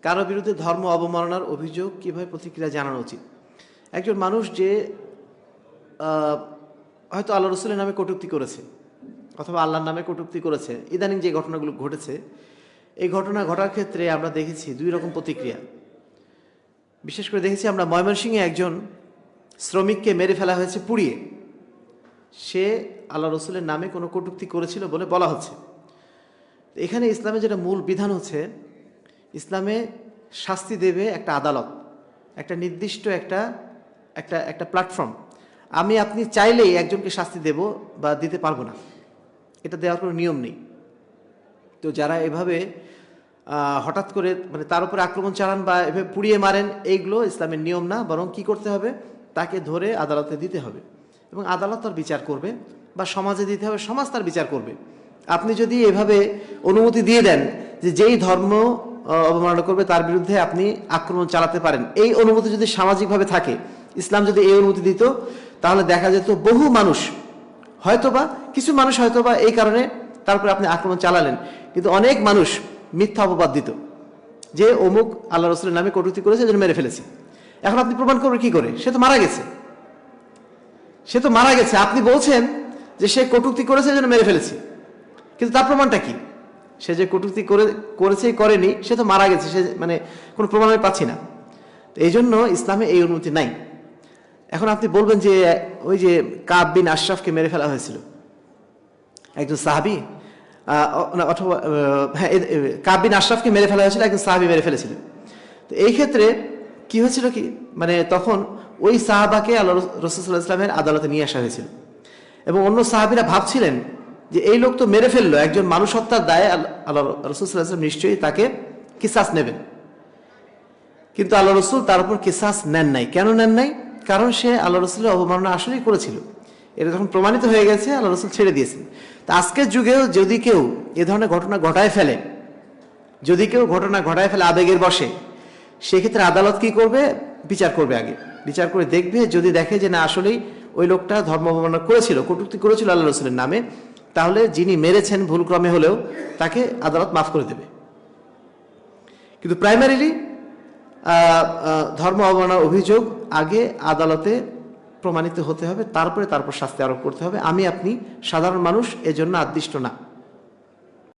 কারো বিরুদ্ধে ধর্ম অবমাননার অভিযোগ কিভাবে প্রতিক্রিয়া জানানো উচিত? একজন মানুষ যে হয়তো আল্লাহ রসুলের নামে কটূক্তি করেছে অথবা আল্লাহর নামে কটূক্তি করেছে, ইদানিং যে ঘটনাগুলো ঘটেছে, এই ঘটনা ঘটার ক্ষেত্রে আমরা দেখেছি দুই রকম প্রতিক্রিয়া। বিশেষ করে দেখেছি আমরা ময়মনসিংহে একজন শ্রমিককে মেরে ফেলা হয়েছে পুড়িয়ে। সে আল্লাহ রসুলের নামে কোনো কটূক্তি করেছিল বলে বলা হচ্ছে। এখানে ইসলামে যেটা মূল বিধান হচ্ছে, ইসলামে শাস্তি দেবে একটা আদালত, একটা নির্দিষ্ট একটা একটা একটা প্ল্যাটফর্ম। আমি আপনি চাইলেই একজনকে শাস্তি দেব বা দিতে পারবো না, এটা দেওয়ার কোনো নিয়ম নেই। তো যারা এভাবে হঠাৎ করে মানে তার উপরে আক্রমণ চালান বা এভাবে পুড়িয়ে মারেন, এইগুলো ইসলামের নিয়ম না, বরং কি করতে হবে, তাকে ধরে আদালতে দিতে হবে এবং আদালত তার বিচার করবে, বা সমাজে দিতে হবে, সমাজ তার বিচার করবে। আপনি যদি এভাবে অনুমতি দিয়ে দেন যে যেই ধর্ম অবমাননা করবে তার বিরুদ্ধে আপনি আক্রমণ চালাতে পারেন, এই অনুমতি যদি সামাজিকভাবে থাকে, ইসলাম যদি এই অনুমতি দিত, তাহলে দেখা যেত বহু মানুষ হয়তোবা, কিছু মানুষ হয়তোবা এই কারণে তারপরে আপনি আক্রমণ চালালেন, কিন্তু অনেক মানুষ মিথ্যা অপবাদ দিত যে অমুক আল্লাহ রসুলের নামে কটূক্তি করেছে, এজন্য মেরে ফেলেছে। এখন আপনি প্রমাণ করবেন কি করে? সে তো মারা গেছে, সে তো মারা গেছে। আপনি বলছেন যে সে কটূক্তি করেছে, এজন্য মেরে ফেলেছে, কিন্তু তার প্রমাণটা কি? সে যে কটূক্তি করেছে করেনি, সে তো মারা গেছে, সে মানে কোনো প্রমাণ আমি পাচ্ছি না। তো এই জন্য ইসলামে এই অনুমতি নাই। এখন আপনি বলবেন যে ওই যে কাব বিন আশরাফকে মেরে ফেলা হয়েছিল, একজন সাহাবী, অথবা হ্যাঁ, কাব বিন আশরাফকে মেরে ফেলা হয়েছিল, একজন সাহাবী মেরে ফেলেছিলেন। তো এই ক্ষেত্রে কি হয়েছিল কি, মানে তখন ওই সাহাবাকে আল্লাহ রাসূল সাল্লাল্লাহু আলাইহি ওয়াসাল্লামের আদালতে নিয়ে আসা হয়েছিল এবং অন্য সাহাবীরা ভাবছিলেন যে এই লোক তো মেরে ফেললো, একজন মানুষ হত্যার দায়ে আল্লাহ রাসূল সাল্লাল্লাহু আলাইহি ওয়াসাল্লাম নিশ্চয়ই তাকে কিসাস নেবেন। কিন্তু আল্লাহ রসুল তার উপর কিসাস নেন নাই। কেন নেন নাই? কারণ সে আল্লাহ রসুলের অবমাননা আসলেই করেছিল। এটা যখন প্রমাণিত হয়ে গেছে, আল্লাহ রসুল ছেড়ে দিয়েছেন। তা আজকের যুগেও যদি কেউ এ ধরনের ঘটনা ঘটায় ফেলে, আবেগের বশে, সেক্ষেত্রে আদালত কি করবে? বিচার করবে। আগে বিচার করে দেখবে, যদি দেখে যে না আসলেই ওই লোকটা ধর্ম অবমাননা করেছিল, কটূক্তি করেছিল আল্লাহ রসুলের নামে, তাহলে যিনি মেরেছেন ভুলক্রমে হলেও তাকে আদালত মাফ করে দেবে। কিন্তু প্রাইমারিলি ধর্ম অবমাননার অভিযোগ আগে আদালতে প্রমাণিত হতে হবে, তারপর শাস্তি আরোপ করতে হবে। আমি আপনি সাধারণ মানুষ এজন্য আদিষ্ট না।